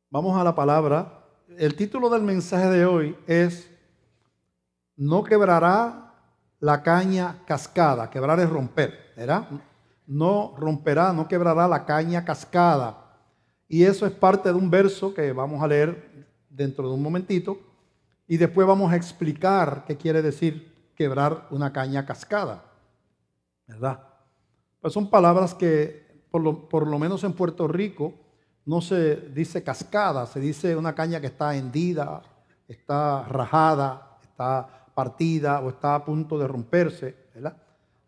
Vamos a la palabra. El título del mensaje de hoy es "No quebrará la caña cascada". Quebrar es romper, ¿verdad? No romperá, no quebrará la caña cascada. Y eso es parte de un verso que vamos a leer dentro de un momentito. Y después vamos a explicar qué quiere decir quebrar una caña cascada, ¿verdad? Pues son palabras que por lo menos en Puerto Rico no se dice cascada, se dice una caña que está hendida, está rajada, está partida o está a punto de romperse, ¿verdad?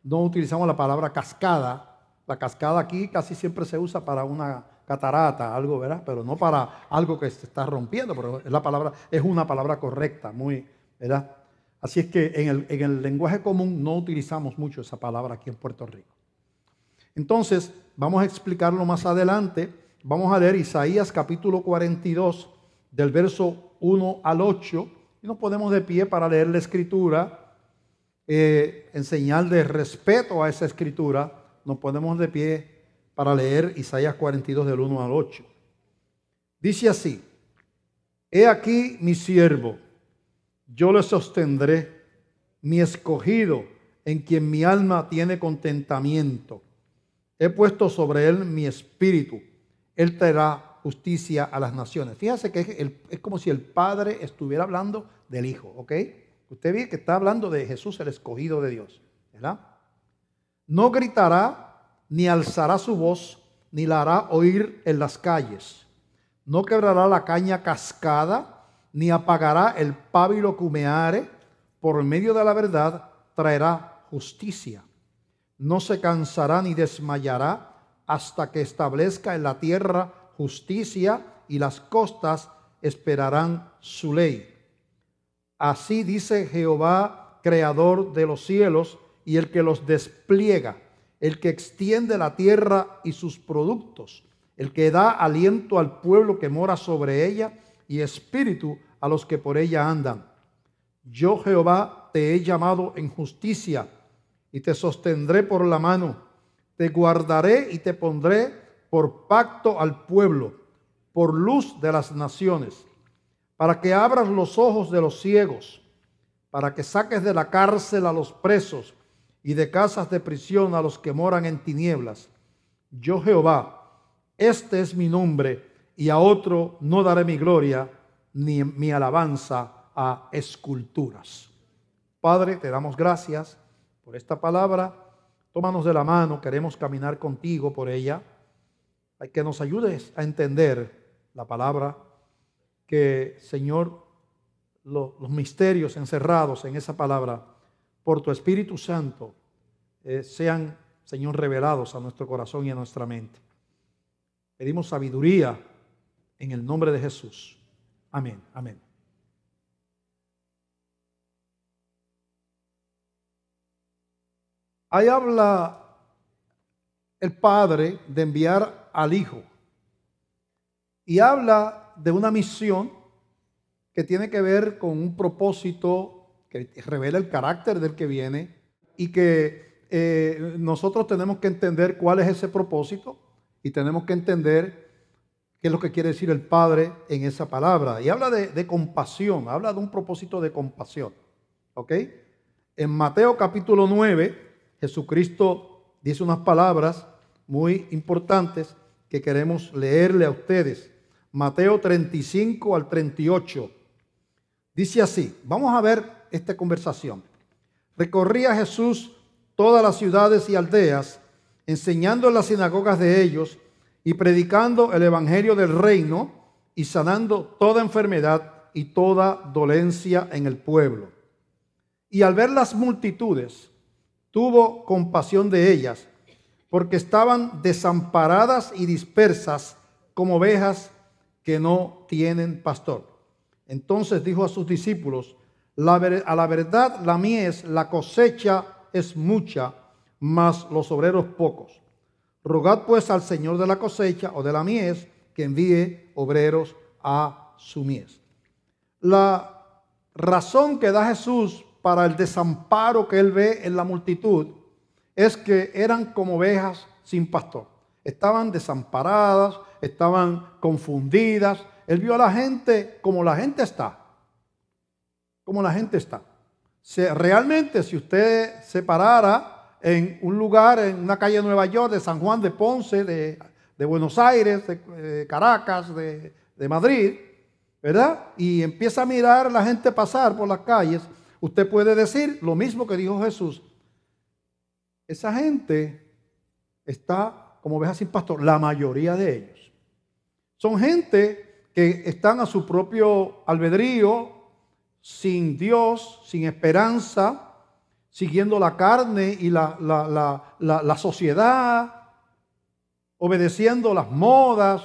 No utilizamos la palabra cascada. La cascada aquí casi siempre se usa para una catarata, algo, ¿verdad? Pero no para algo que se está rompiendo, pero es una palabra correcta, muy, ¿verdad? Así es que en el lenguaje común no utilizamos mucho esa palabra aquí en Puerto Rico. Entonces, vamos a explicarlo más adelante. Vamos a leer Isaías capítulo 42, del verso 1 al 8. Y nos ponemos de pie para leer la escritura, en señal de respeto a esa escritura. Nos ponemos de pie para leer Isaías 42, del 1 al 8. Dice así: He aquí mi siervo, yo le sostendré, mi escogido, en quien mi alma tiene contentamiento. He puesto sobre él mi espíritu. Él traerá justicia a las naciones. Fíjese que es como si el Padre estuviera hablando del Hijo, ¿ok? Usted ve que está hablando de Jesús, el escogido de Dios, ¿verdad? No gritará, ni alzará su voz, ni la hará oír en las calles. No quebrará la caña cascada, ni apagará el pábilo que humeare. Por medio de la verdad traerá justicia. No se cansará ni desmayará hasta que establezca en la tierra justicia, y las costas esperarán su ley. Así dice Jehová, creador de los cielos y el que los despliega, el que extiende la tierra y sus productos, el que da aliento al pueblo que mora sobre ella y espíritu a los que por ella andan. Yo, Jehová, te he llamado en justicia y te sostendré por la mano. Te guardaré y te pondré por pacto al pueblo, por luz de las naciones, para que abras los ojos de los ciegos, para que saques de la cárcel a los presos y de casas de prisión a los que moran en tinieblas. Yo, Jehová, este es mi nombre, y a otro no daré mi gloria, ni mi alabanza a esculturas. Padre, te damos gracias por esta palabra. Tómanos de la mano, queremos caminar contigo por ella. Hay que nos ayudes a entender la palabra, que, Señor, los misterios encerrados en esa palabra, por tu Espíritu Santo, sean, Señor, revelados a nuestro corazón y a nuestra mente. Pedimos sabiduría en el nombre de Jesús. Amén, amén. Ahí habla el Padre de enviar al Hijo. Y habla de una misión que tiene que ver con un propósito que revela el carácter del que viene, y que nosotros tenemos que entender cuál es ese propósito y tenemos que entender qué es lo que quiere decir el Padre en esa palabra. Y habla de compasión, habla de un propósito de compasión. ¿Ok? En Mateo capítulo 9, Jesucristo dice unas palabras muy importantes que queremos leerle a ustedes. Mateo 35 al 38. Dice así, vamos a ver esta conversación. Recorría Jesús todas las ciudades y aldeas, enseñando en las sinagogas de ellos y predicando el evangelio del reino y sanando toda enfermedad y toda dolencia en el pueblo. Y al ver las multitudes, tuvo compasión de ellas, porque estaban desamparadas y dispersas como ovejas que no tienen pastor. Entonces dijo a sus discípulos: a la verdad la mies, la cosecha es mucha, mas los obreros pocos. Rogad pues al Señor de la cosecha o de la mies que envíe obreros a su mies. La razón que da Jesús para el desamparo que él ve en la multitud es que eran como ovejas sin pastor. Estaban desamparadas, estaban confundidas. Él vio a la gente como la gente está. Como la gente está. Realmente, si usted se parara en un lugar, en una calle de Nueva York, de San Juan, de Ponce, de Buenos Aires, de Caracas, de Madrid, ¿verdad? Y empieza a mirar a la gente pasar por las calles, usted puede decir lo mismo que dijo Jesús. Esa gente está como ovejas sin pastor, la mayoría de ellos. Son gente que están a su propio albedrío, sin Dios, sin esperanza, siguiendo la carne y la sociedad, obedeciendo las modas,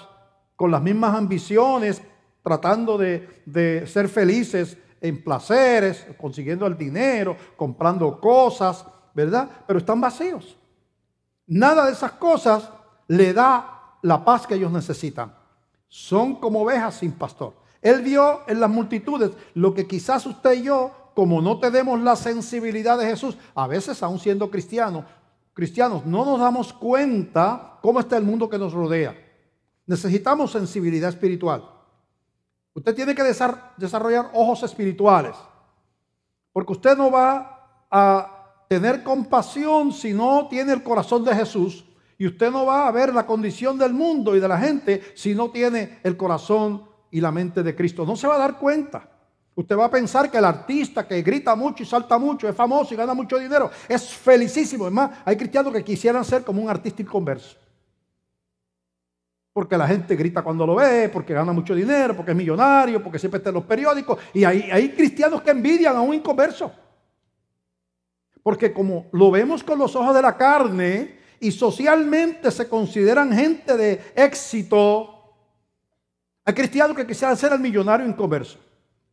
con las mismas ambiciones, tratando de ser felices en placeres, consiguiendo el dinero, comprando cosas, ¿verdad? Pero están vacíos. Nada de esas cosas le da la paz que ellos necesitan. Son como ovejas sin pastor. Él vio en las multitudes lo que quizás usted y yo, como no tenemos la sensibilidad de Jesús, a veces aún siendo cristianos, no nos damos cuenta cómo está el mundo que nos rodea. Necesitamos sensibilidad espiritual. Usted tiene que desarrollar ojos espirituales, porque usted no va a tener compasión si no tiene el corazón de Jesús, y usted no va a ver la condición del mundo y de la gente si no tiene el corazón y la mente de Cristo. No se va a dar cuenta. Usted va a pensar que el artista que grita mucho y salta mucho, es famoso y gana mucho dinero, es felicísimo. Es más, hay cristianos que quisieran ser como un artista inconverso, porque la gente grita cuando lo ve, porque gana mucho dinero, porque es millonario, porque siempre está en los periódicos. Y hay cristianos que envidian a un inconverso, porque como lo vemos con los ojos de la carne y socialmente se consideran gente de éxito, hay cristianos que quisieran ser el millonario inconverso.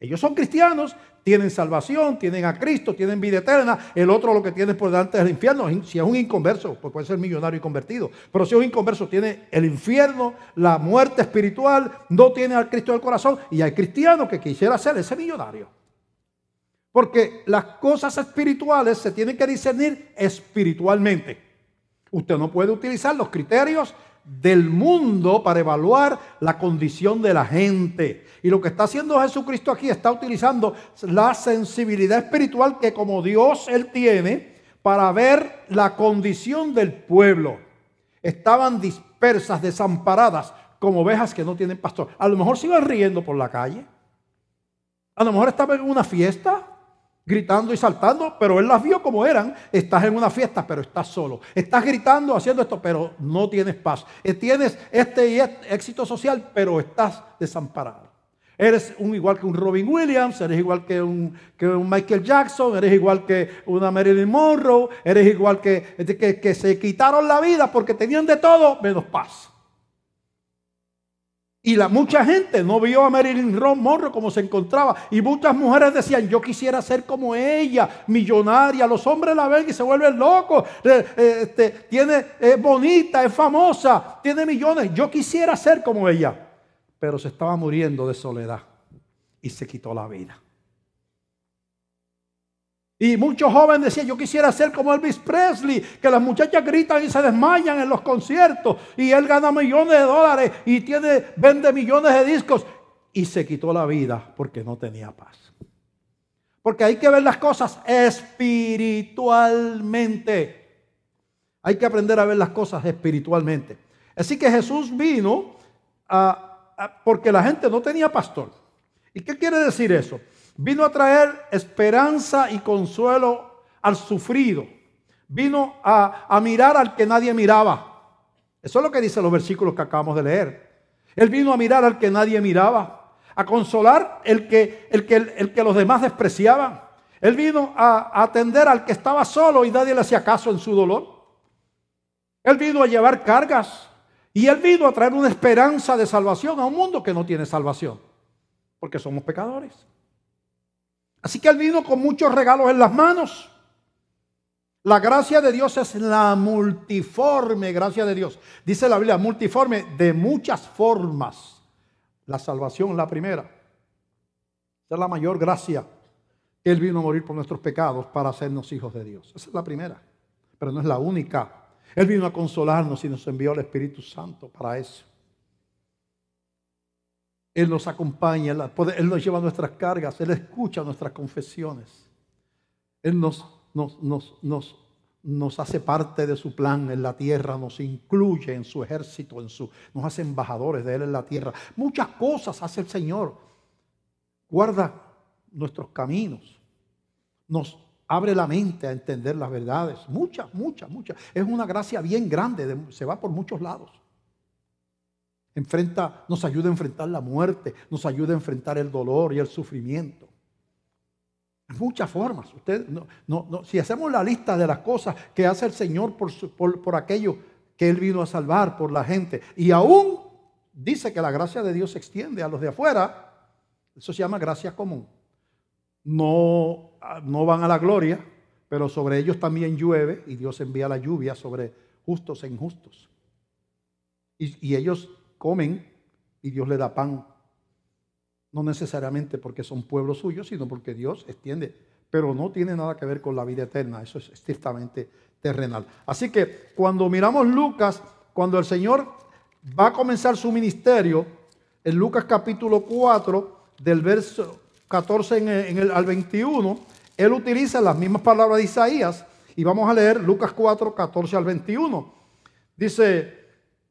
Ellos son cristianos, tienen salvación, tienen a Cristo, tienen vida eterna. El otro lo que tiene por delante es el infierno. Si es un inconverso, pues puede ser millonario y convertido. Pero si es un inconverso, tiene el infierno, la muerte espiritual, no tiene al Cristo del corazón. Y hay cristianos que quisiera ser ese millonario. Porque las cosas espirituales se tienen que discernir espiritualmente. Usted no puede utilizar los criterios del mundo para evaluar la condición de la gente. Y lo que está haciendo Jesucristo aquí, está utilizando la sensibilidad espiritual que como Dios Él tiene para ver la condición del pueblo. Estaban dispersas, desamparadas, como ovejas que no tienen pastor. A lo mejor se iban riendo por la calle. A lo mejor estaban en una fiesta, gritando y saltando, pero él las vio como eran. Estás en una fiesta, pero estás solo. Estás gritando, haciendo esto, pero no tienes paz. Tienes este éxito social, pero estás desamparado. Eres igual que un Robin Williams, eres igual que un Michael Jackson, eres igual que una Marilyn Monroe, eres igual que se quitaron la vida porque tenían de todo menos paz. Y mucha gente no vio a Marilyn Monroe como se encontraba. Y muchas mujeres decían, yo quisiera ser como ella, millonaria. Los hombres la ven y se vuelven locos. Es bonita, es famosa, tiene millones. Yo quisiera ser como ella. Pero se estaba muriendo de soledad y se quitó la vida. Y muchos jóvenes decían, yo quisiera ser como Elvis Presley, que las muchachas gritan y se desmayan en los conciertos, y él gana millones de dólares y vende millones de discos, y se quitó la vida porque no tenía paz. Porque hay que ver las cosas espiritualmente. Hay que aprender a ver las cosas espiritualmente. Así que Jesús vino porque la gente no tenía pastor. ¿Y qué quiere decir eso? Vino a traer esperanza y consuelo al sufrido. Vino a mirar al que nadie miraba. Eso es lo que dicen los versículos que acabamos de leer. Él vino a mirar al que nadie miraba, a consolar el que los demás despreciaban. Él vino a atender al que estaba solo y nadie le hacía caso en su dolor. Él vino a llevar cargas y él vino a traer una esperanza de salvación a un mundo que no tiene salvación, porque somos pecadores. Así que él vino con muchos regalos en las manos. La gracia de Dios es la multiforme gracia de Dios. Dice la Biblia, multiforme, de muchas formas. La salvación es la primera. Esa es la mayor gracia. Él vino a morir por nuestros pecados para hacernos hijos de Dios. Esa es la primera, pero no es la única. Él vino a consolarnos y nos envió el Espíritu Santo para eso. Él nos acompaña, Él nos lleva nuestras cargas, Él escucha nuestras confesiones. Él nos hace parte de su plan en la tierra, nos incluye en su ejército, nos hace embajadores de Él en la tierra. Muchas cosas hace el Señor. Guarda nuestros caminos, nos abre la mente a entender las verdades. Muchas. Es una gracia bien grande, se va por muchos lados. Nos ayuda a enfrentar la muerte, nos ayuda a enfrentar el dolor y el sufrimiento. Muchas formas. Si hacemos la lista de las cosas que hace el Señor por aquello que Él vino a salvar, por la gente, y aún dice que la gracia de Dios se extiende a los de afuera, eso se llama gracia común. No van a la gloria, pero sobre ellos también llueve y Dios envía la lluvia sobre justos e injustos. Y ellos comen y Dios les da pan. No necesariamente porque son pueblos suyos, sino porque Dios extiende. Pero no tiene nada que ver con la vida eterna. Eso es estrictamente terrenal. Así que cuando miramos Lucas, cuando el Señor va a comenzar su ministerio, en Lucas capítulo 4, del verso 14 al 21, Él utiliza las mismas palabras de Isaías. Y vamos a leer Lucas 4, 14 al 21. Dice: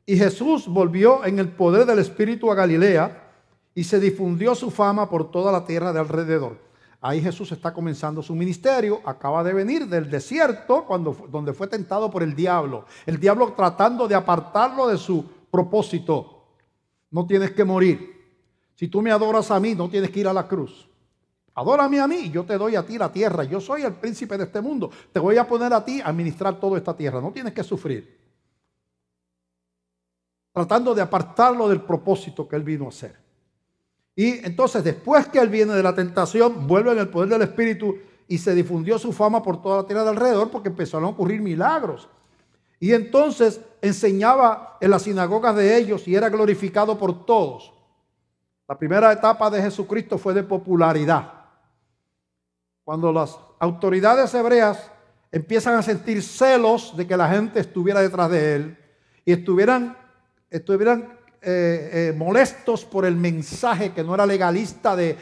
y Jesús volvió en el poder del Espíritu a Galilea, y se difundió su fama por toda la tierra de alrededor. Ahí Jesús está comenzando su ministerio. Acaba de venir del desierto donde fue tentado por el diablo. El diablo tratando de apartarlo de su propósito. No tienes que morir. Si tú me adoras a mí, no tienes que ir a la cruz. Adórame a mí y yo te doy a ti la tierra. Yo soy el príncipe de este mundo. Te voy a poner a ti a administrar toda esta tierra. No tienes que sufrir. Tratando de apartarlo del propósito que Él vino a hacer. Y entonces, después que Él viene de la tentación, vuelve en el poder del Espíritu y se difundió su fama por toda la tierra de alrededor, porque empezaron a ocurrir milagros. Y entonces enseñaba en las sinagogas de ellos y era glorificado por todos. La primera etapa de Jesucristo fue de popularidad. Cuando las autoridades hebreas empiezan a sentir celos de que la gente estuviera detrás de Él y estuvieran molestos por el mensaje que no era legalista de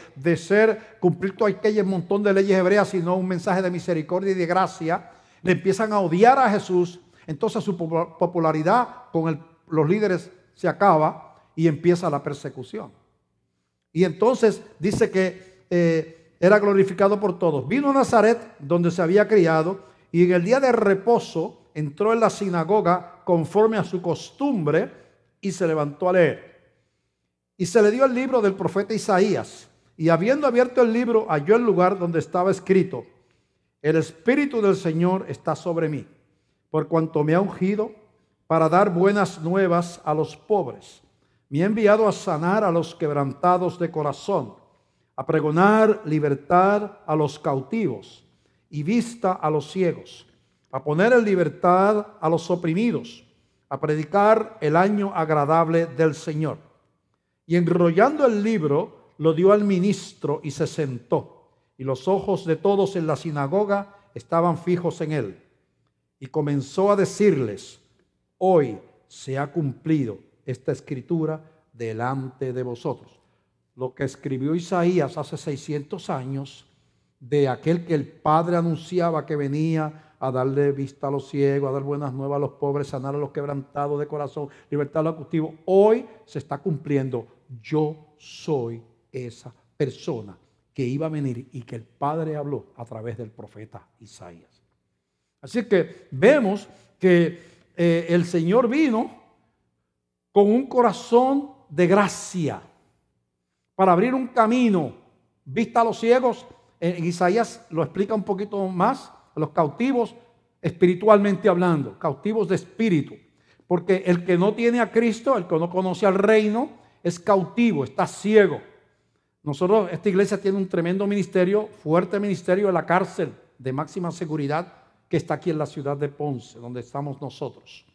cumplir todo aquel montón de leyes hebreas, sino un mensaje de misericordia y de gracia, le empiezan a odiar a Jesús. Entonces su popularidad con los líderes se acaba y empieza la persecución. Y entonces dice que era glorificado por todos. Vino a Nazaret, donde se había criado, y en el día de reposo entró en la sinagoga conforme a su costumbre y se levantó a leer. Y se le dio el libro del profeta Isaías, y habiendo abierto el libro, halló el lugar donde estaba escrito: el Espíritu del Señor está sobre mí, por cuanto me ha ungido para dar buenas nuevas a los pobres. Me ha enviado a sanar a los quebrantados de corazón, a pregonar libertad a los cautivos y vista a los ciegos, a poner en libertad a los oprimidos, a predicar el año agradable del Señor. Y enrollando el libro, lo dio al ministro y se sentó. Y los ojos de todos en la sinagoga estaban fijos en él. Y comenzó a decirles: hoy se ha cumplido esta escritura delante de vosotros. Lo que escribió Isaías hace 600 años, de aquel que el Padre anunciaba que venía a darle vista a los ciegos, a dar buenas nuevas a los pobres, sanar a los quebrantados de corazón, libertar a los cautivos. Hoy se está cumpliendo. Yo soy esa persona que iba a venir y que el Padre habló a través del profeta Isaías. Así que vemos que el Señor vino con un corazón de gracia para abrir un camino. Vista a los ciegos, en Isaías lo explica un poquito más. Los cautivos espiritualmente hablando, cautivos de espíritu, porque el que no tiene a Cristo, el que no conoce al reino, es cautivo, está ciego. Nosotros, esta iglesia tiene un tremendo ministerio, fuerte ministerio en la cárcel de máxima seguridad que está aquí en la ciudad de Ponce, donde estamos nosotros.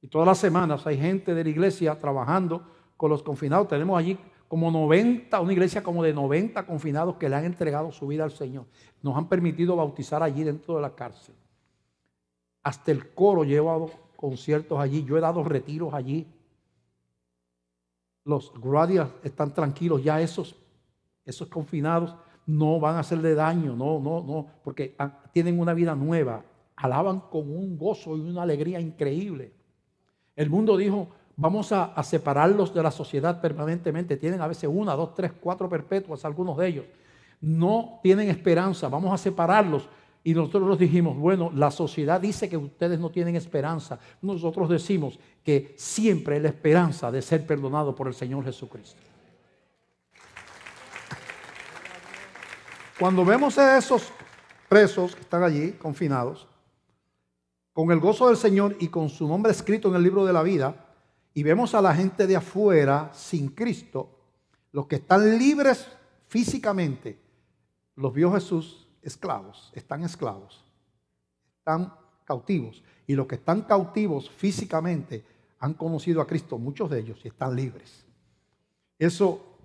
Y todas las semanas hay gente de la iglesia trabajando con los confinados. Tenemos allí como 90, una iglesia como de 90 confinados que le han entregado su vida al Señor. Nos han permitido bautizar allí dentro de la cárcel. Hasta el coro lleva conciertos allí. Yo he dado retiros allí. los guardias están tranquilos, ya esos confinados no van a hacerle daño, no, porque tienen una vida nueva, alaban con un gozo y una alegría increíble. El mundo dijo, vamos a separarlos de la sociedad permanentemente, tienen a veces 1, 2, 3, 4 perpetuas, algunos de ellos, no tienen esperanza, vamos a separarlos. Y nosotros les dijimos, bueno, la sociedad dice que ustedes no tienen esperanza. Nosotros decimos que siempre hay la esperanza de ser perdonado por el Señor Jesucristo. Cuando vemos a esos presos que están allí, confinados, con el gozo del Señor y con su nombre escrito en el libro de la vida, y vemos a la gente de afuera sin Cristo, los que están libres físicamente, los vio Jesús esclavos, están cautivos. Y los que están cautivos físicamente han conocido a Cristo, muchos de ellos, y están libres. Eso,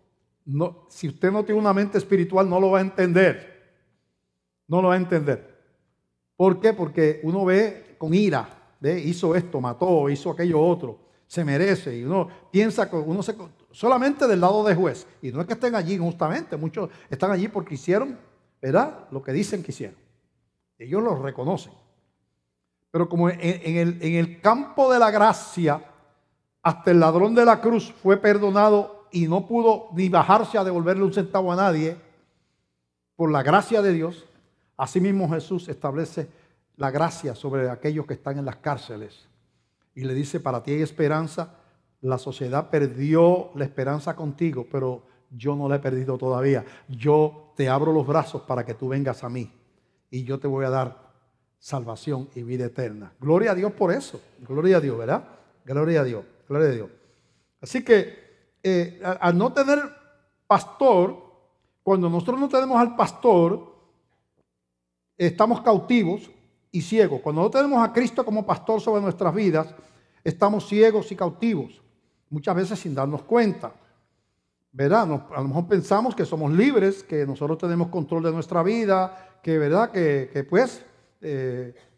no, si usted no tiene una mente espiritual, no lo va a entender. No lo va a entender. ¿Por qué? Porque uno ve con ira, hizo esto, mató, hizo aquello otro, se merece. Y uno piensa que solamente del lado de juez. Y no es que estén allí injustamente, muchos están allí porque hicieron, ¿verdad?, lo que dicen que hicieron. Ellos lo reconocen. Pero como en el campo de la gracia, hasta el ladrón de la cruz fue perdonado y no pudo ni bajarse a devolverle un centavo a nadie, por la gracia de Dios, asimismo Jesús establece la gracia sobre aquellos que están en las cárceles. Y le dice, para ti hay esperanza, la sociedad perdió la esperanza contigo, pero yo no la he perdido todavía. Yo te abro los brazos para que tú vengas a mí y yo te voy a dar salvación y vida eterna. Gloria a Dios por eso. Gloria a Dios, ¿verdad? Gloria a Dios. Gloria a Dios. Así que al no tener pastor, cuando nosotros no tenemos al pastor, estamos cautivos y ciegos. Cuando no tenemos a Cristo como pastor sobre nuestras vidas, estamos ciegos y cautivos, muchas veces sin darnos cuenta. ¿Verdad? A lo mejor pensamos que somos libres, que nosotros tenemos control de nuestra vida, que verdad que pues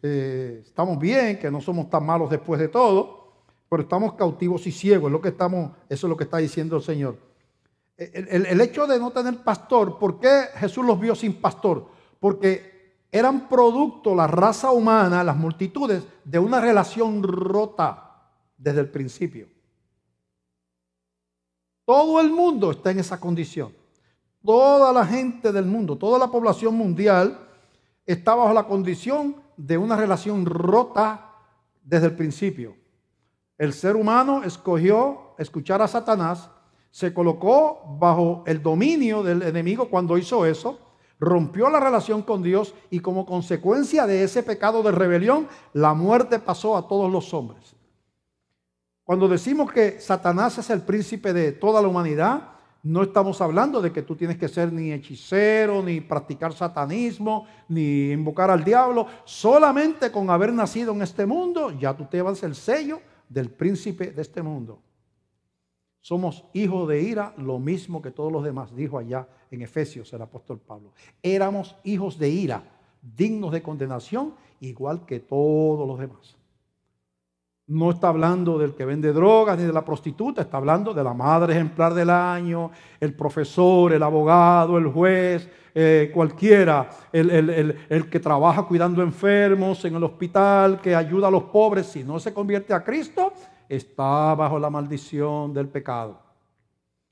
estamos bien, que no somos tan malos después de todo, pero estamos cautivos y ciegos, eso es lo que está diciendo el Señor. El hecho de no tener pastor, ¿por qué Jesús los vio sin pastor? Porque eran producto, la raza humana, las multitudes, de una relación rota desde el principio. Todo el mundo está en esa condición. Toda la gente del mundo, toda la población mundial está bajo la condición de una relación rota desde el principio. El ser humano escogió escuchar a Satanás, se colocó bajo el dominio del enemigo cuando hizo eso, rompió la relación con Dios y como consecuencia de ese pecado de rebelión, la muerte pasó a todos los hombres. Cuando decimos que Satanás es el príncipe de toda la humanidad, no estamos hablando de que tú tienes que ser ni hechicero, ni practicar satanismo, ni invocar al diablo. Solamente con haber nacido en este mundo, ya tú te llevas el sello del príncipe de este mundo. Somos hijos de ira, lo mismo que todos los demás, dijo allá en Efesios el apóstol Pablo. Éramos hijos de ira, dignos de condenación, igual que todos los demás. No está hablando del que vende drogas ni de la prostituta, está hablando de la madre ejemplar del año, el profesor, el abogado, el juez, cualquiera, el que trabaja cuidando enfermos en el hospital, que ayuda a los pobres. Si no se convierte a Cristo, está bajo la maldición del pecado.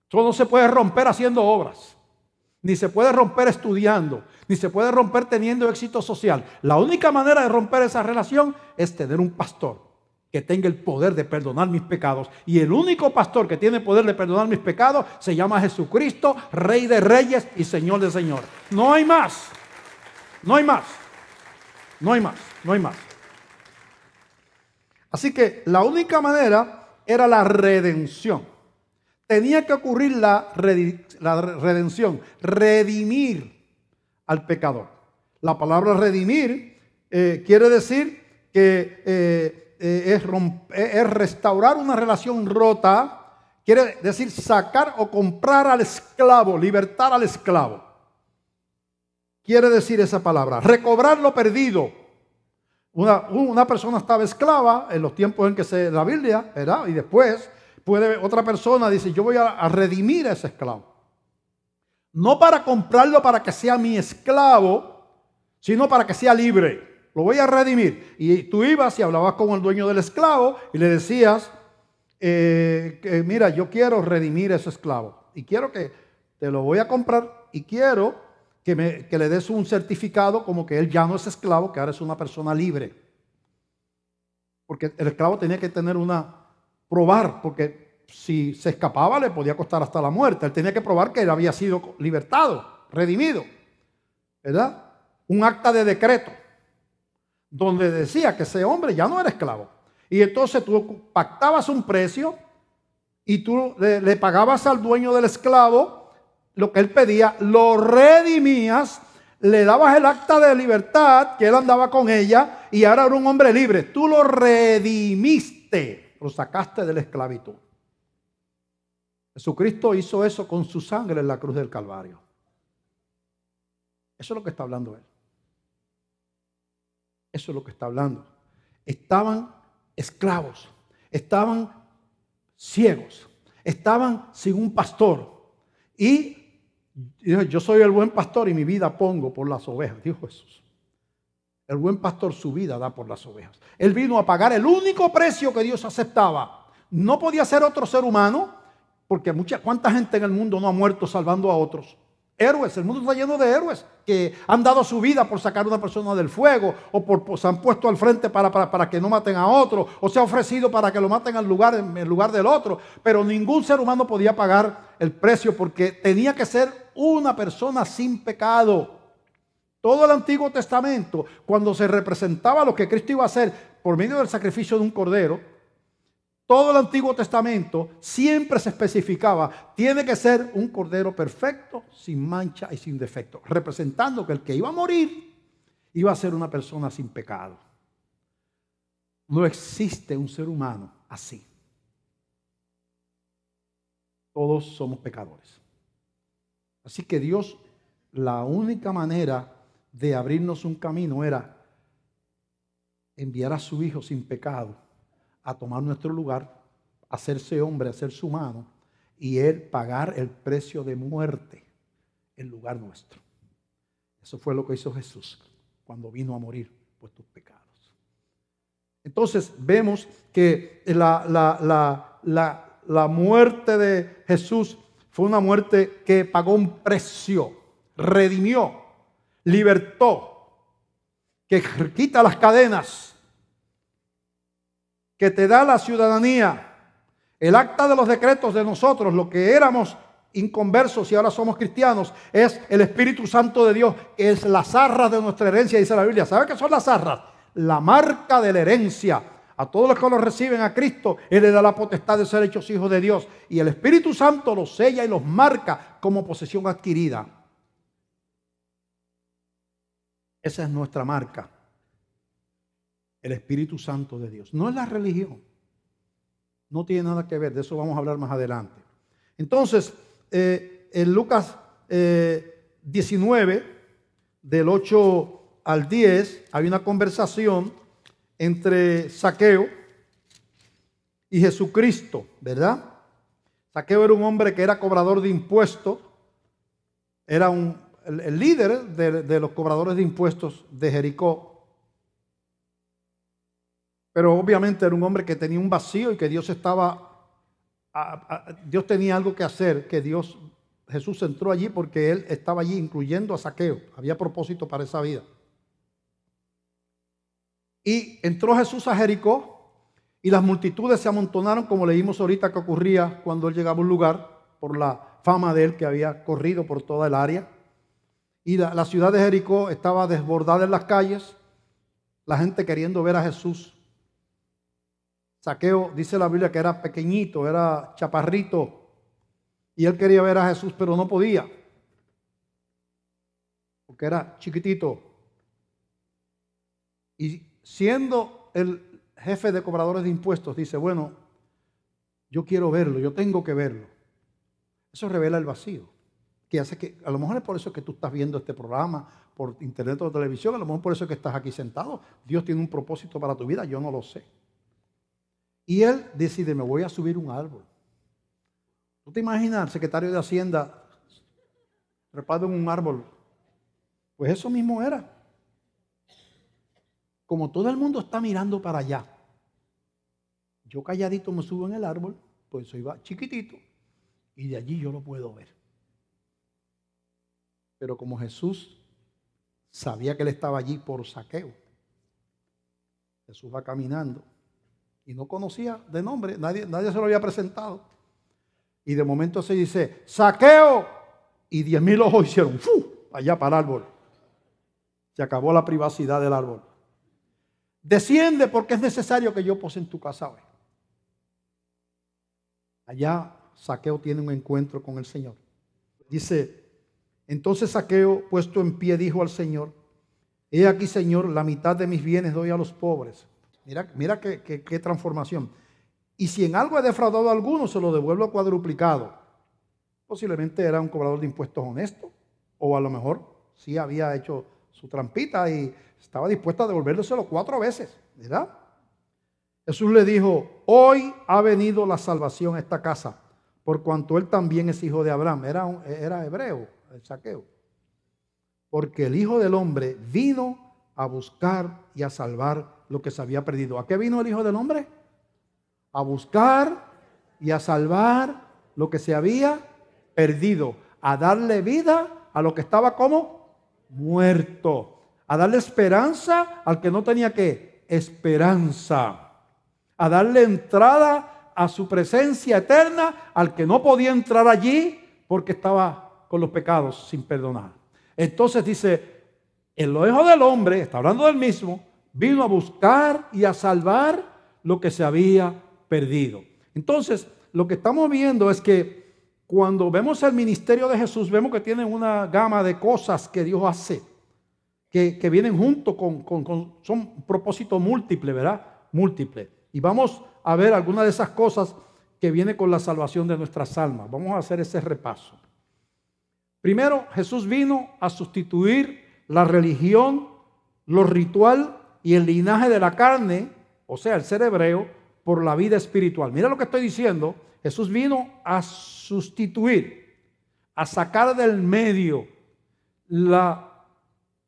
Eso no se puede romper haciendo obras, ni se puede romper estudiando, ni se puede romper teniendo éxito social. La única manera de romper esa relación es tener un pastor que tenga el poder de perdonar mis pecados. Y el único pastor que tiene poder de perdonar mis pecados se llama Jesucristo, Rey de Reyes y Señor de Señores. No hay más. No hay más. No hay más. No hay más. Así que la única manera era la redención. Tenía que ocurrir la redención, redimir al pecador. La palabra redimir quiere decir que es restaurar una relación rota, quiere decir sacar o comprar al esclavo, libertar al esclavo. Quiere decir esa palabra, recobrar lo perdido. Una persona estaba esclava en los tiempos en que la Biblia, ¿verdad? Y después, Otra persona dice, yo voy a redimir a ese esclavo. No para comprarlo para que sea mi esclavo, sino para que sea libre. Lo voy a redimir. Y tú ibas y hablabas con el dueño del esclavo y le decías, mira, yo quiero redimir a ese esclavo. Y quiero que te lo voy a comprar y quiero que le des un certificado como que él ya no es esclavo, que ahora es una persona libre. Porque el esclavo tenía que tener probar, porque si se escapaba le podía costar hasta la muerte. Él tenía que probar que él había sido libertado, redimido, ¿verdad? Un acta de decreto donde decía que ese hombre ya no era esclavo. Y entonces tú pactabas un precio y tú le pagabas al dueño del esclavo lo que él pedía, lo redimías, le dabas el acta de libertad, que él andaba con ella, y ahora era un hombre libre. Tú lo redimiste, lo sacaste de la esclavitud. Jesucristo hizo eso con su sangre en la cruz del Calvario. Eso es lo que está hablando él. Eso es lo que está hablando. Estaban esclavos, estaban ciegos, estaban sin un pastor. Y yo soy el buen pastor y mi vida pongo por las ovejas, dijo Jesús. El buen pastor su vida da por las ovejas. Él vino a pagar el único precio que Dios aceptaba. No podía ser otro ser humano, porque ¿cuánta gente en el mundo no ha muerto salvando a otros? Héroes, el mundo está lleno de héroes que han dado su vida por sacar a una persona del fuego, o se han puesto al frente para que no maten a otro, o se ha ofrecido para que lo maten en lugar del otro. Pero ningún ser humano podía pagar el precio porque tenía que ser una persona sin pecado. Todo el Antiguo Testamento, cuando se representaba lo que Cristo iba a hacer por medio del sacrificio de un cordero, todo el Antiguo Testamento siempre se especificaba, tiene que ser un cordero perfecto, sin mancha y sin defecto, representando que el que iba a morir iba a ser una persona sin pecado. No existe un ser humano así. Todos somos pecadores. Así que Dios, la única manera de abrirnos un camino era enviar a su Hijo sin pecado a tomar nuestro lugar, hacerse hombre, hacerse humano, y Él pagar el precio de muerte en lugar nuestro. Eso fue lo que hizo Jesús cuando vino a morir por tus pecados. Entonces vemos que la muerte de Jesús fue una muerte que pagó un precio, redimió, libertó, que quita las cadenas, que te da la ciudadanía, el acta de los decretos de nosotros, lo que éramos inconversos y ahora somos cristianos, es el Espíritu Santo de Dios, que es las arras de nuestra herencia, dice la Biblia. ¿Sabe qué son las arras? La marca de la herencia. A todos los que los reciben a Cristo, Él le da la potestad de ser hechos hijos de Dios. Y el Espíritu Santo los sella y los marca como posesión adquirida. Esa es nuestra marca. El Espíritu Santo de Dios. No es la religión. No tiene nada que ver. De eso vamos a hablar más adelante. Entonces, en Lucas 19, del 8 al 10, hay una conversación entre Zaqueo y Jesucristo, ¿verdad? Zaqueo era un hombre que era cobrador de impuestos. Era el líder de los cobradores de impuestos de Jericó. Pero obviamente era un hombre que tenía un vacío y que Dios Dios tenía algo que hacer, que Jesús entró allí porque Él estaba allí incluyendo a Zaqueo. Había propósito para esa vida. Y entró Jesús a Jericó y las multitudes se amontonaron, como leímos ahorita que ocurría cuando Él llegaba a un lugar, por la fama de Él que había corrido por toda el área. Y la ciudad de Jericó estaba desbordada en las calles, la gente queriendo ver a Jesús. Zaqueo, dice la Biblia, que era pequeñito, era chaparrito, y él quería ver a Jesús, pero no podía, porque era chiquitito. Y siendo el jefe de cobradores de impuestos, dice, bueno, yo quiero verlo, yo tengo que verlo. Eso revela el vacío, que hace que, a lo mejor es por eso que tú estás viendo este programa, por internet o televisión, a lo mejor por eso es que estás aquí sentado. Dios tiene un propósito para tu vida, yo no lo sé. Y él decide, me voy a subir un árbol. ¿Tú te imaginas al secretario de Hacienda trepado en un árbol? Pues eso mismo era. Como todo el mundo está mirando para allá, yo calladito me subo en el árbol, pues soy chiquitito, y de allí yo lo puedo ver. Pero como Jesús sabía que él estaba allí por Zaqueo, Jesús va caminando y no conocía de nombre, nadie se lo había presentado. Y de momento se dice, Zaqueo, y 10,000 ojos hicieron, ¡fu!, allá para el árbol. Se acabó la privacidad del árbol. Desciende porque es necesario que yo pose en tu casa hoy. Allá Zaqueo tiene un encuentro con el Señor. Dice, entonces Zaqueo, puesto en pie, dijo al Señor, he aquí, Señor, la mitad de mis bienes doy a los pobres. Mira qué transformación. Y si en algo he defraudado a alguno, se lo devuelvo cuadruplicado. Posiblemente era un cobrador de impuestos honesto, o a lo mejor sí había hecho su trampita y estaba dispuesto a devolvérselo 4 veces, ¿verdad? Jesús le dijo, hoy ha venido la salvación a esta casa, por cuanto él también es hijo de Abraham. Era hebreo, el Zaqueo. Porque el Hijo del Hombre vino a buscar y a salvar lo que se había perdido. ¿A qué vino el Hijo del Hombre? A buscar y a salvar lo que se había perdido. A darle vida a lo que estaba como muerto. A darle esperanza al que no tenía ¿qué? Esperanza. A darle entrada a su presencia eterna al que no podía entrar allí porque estaba con los pecados sin perdonar. Entonces dice, el Hijo del Hombre, está hablando del mismo, vino a buscar y a salvar lo que se había perdido. Entonces, lo que estamos viendo es que cuando vemos el ministerio de Jesús, vemos que tiene una gama de cosas que Dios hace, que vienen junto son propósitos múltiples, ¿verdad? Múltiples. Y vamos a ver algunas de esas cosas que vienen con la salvación de nuestras almas. Vamos a hacer ese repaso. Primero, Jesús vino a sustituir la religión, lo ritual y el linaje de la carne, o sea, el ser hebreo, por la vida espiritual. Mira lo que estoy diciendo. Jesús vino a sustituir, a sacar del medio la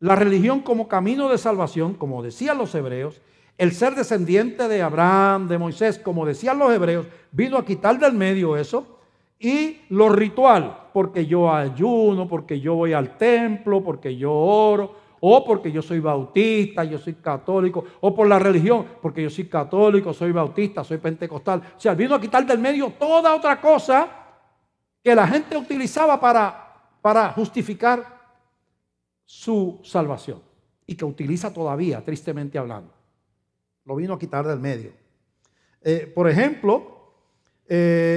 religión como camino de salvación, como decían los hebreos. El ser descendiente de Abraham, de Moisés, como decían los hebreos, vino a quitar del medio eso. Y lo ritual, porque yo ayuno, porque yo voy al templo, porque yo oro, o porque yo soy bautista, yo soy católico, o por la religión, porque yo soy católico, soy bautista, soy pentecostal. O sea, vino a quitar del medio toda otra cosa que la gente utilizaba para justificar su salvación y que utiliza todavía, tristemente hablando. Lo vino a quitar del medio. Por ejemplo,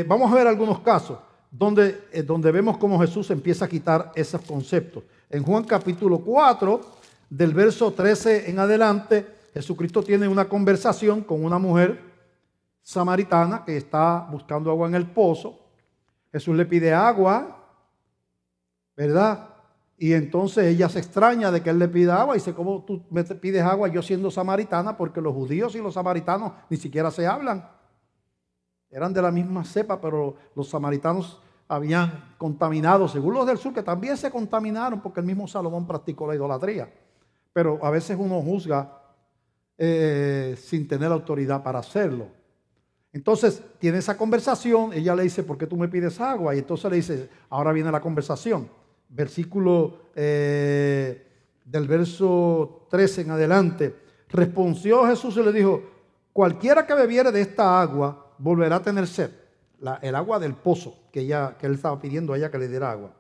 vamos a ver algunos casos donde vemos cómo Jesús empieza a quitar esos conceptos. En Juan capítulo 4, del verso 13 en adelante, Jesucristo tiene una conversación con una mujer samaritana que está buscando agua en el pozo. Jesús le pide agua, ¿verdad? Y entonces ella se extraña de que él le pida agua y dice, ¿cómo tú me pides agua yo siendo samaritana? Porque los judíos y los samaritanos ni siquiera se hablan. Eran de la misma cepa, pero los samaritanos habían contaminado, según los del sur, que también se contaminaron porque el mismo Salomón practicó la idolatría. Pero a veces uno juzga sin tener autoridad para hacerlo. Entonces tiene esa conversación, ella le dice, ¿por qué tú me pides agua? Y entonces le dice, ahora viene la conversación. Versículo del verso 13 en adelante. Respondió Jesús y le dijo, cualquiera que bebiere de esta agua volverá a tener sed. El agua del pozo que él estaba pidiendo a ella que le diera agua.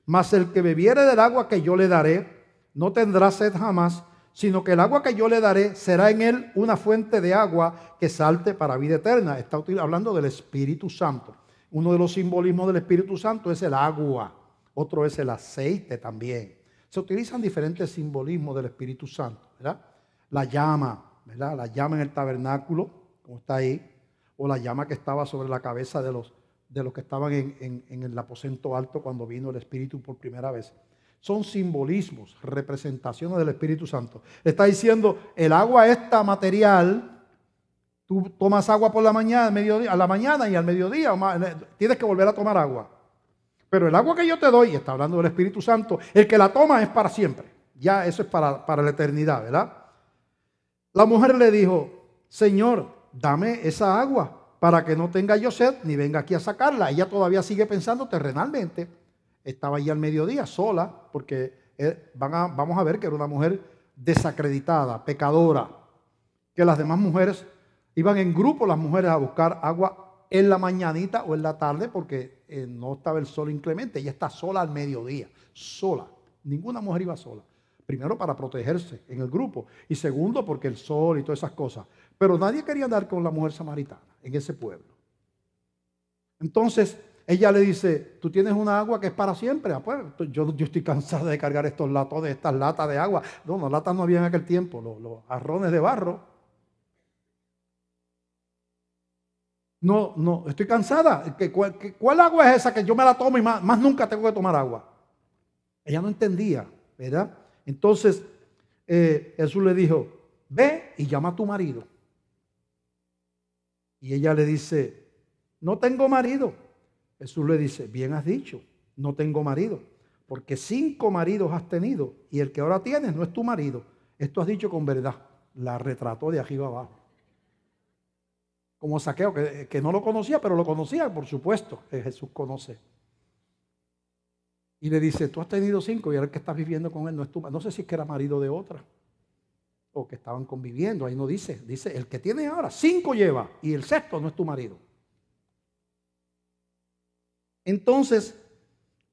Mas el que bebiere del agua que yo le daré no tendrá sed jamás, sino que el agua que yo le daré será en él una fuente de agua que salte para vida eterna. Está hablando del Espíritu Santo. Uno de los simbolismos del Espíritu Santo es el agua. Otro es el aceite también. Se utilizan diferentes simbolismos del Espíritu Santo, ¿verdad? La llama, ¿verdad? La llama en el tabernáculo, como está ahí, o la llama que estaba sobre la cabeza de los que estaban en el aposento alto cuando vino el Espíritu por primera vez. Son simbolismos, representaciones del Espíritu Santo. Está diciendo, el agua esta material Tú tomas agua por la mañana, al mediodía, a la mañana y al mediodía tienes que volver a tomar agua. Pero el agua que yo te doy, está hablando del Espíritu Santo, el que la toma es para siempre. Ya eso es para la eternidad, ¿verdad? La mujer le dijo, Señor, dame esa agua para que no tenga yo sed ni venga aquí a sacarla. Ella todavía sigue pensando terrenalmente. Estaba allí al mediodía sola porque vamos a ver que era una mujer desacreditada, pecadora, que las demás mujeres iban en grupo, las mujeres, a buscar agua en la mañanita o en la tarde porque no estaba el sol inclemente. Ella está sola al mediodía, sola. Ninguna mujer iba sola. Primero, para protegerse en el grupo, y segundo, porque el sol y todas esas cosas. Pero nadie quería andar con la mujer samaritana en ese pueblo. Entonces ella le dice, tú tienes una agua que es para siempre. Ah, pues, yo estoy cansada de cargar estos latones, estas latas de agua. No, latas no había en aquel tiempo, los jarrones de barro. No, estoy cansada. ¿Cuál agua es esa que yo me la tomo y más nunca tengo que tomar agua? Ella no entendía, ¿verdad? Entonces Jesús le dijo, ve y llama a tu marido. Y ella le dice, no tengo marido. Jesús le dice, bien has dicho, no tengo marido, porque 5 maridos has tenido y el que ahora tienes no es tu marido. Esto has dicho con verdad. La retrató de arriba abajo. Como Zaqueo, que no lo conocía, pero lo conocía, por supuesto, que Jesús conoce. Y le dice, tú has tenido 5 y ahora el que estás viviendo con él no es tu marido. No sé si es que era marido de otra o que estaban conviviendo, ahí no dice. Dice, el que tiene ahora 5 lleva y el 6º no es tu marido. Entonces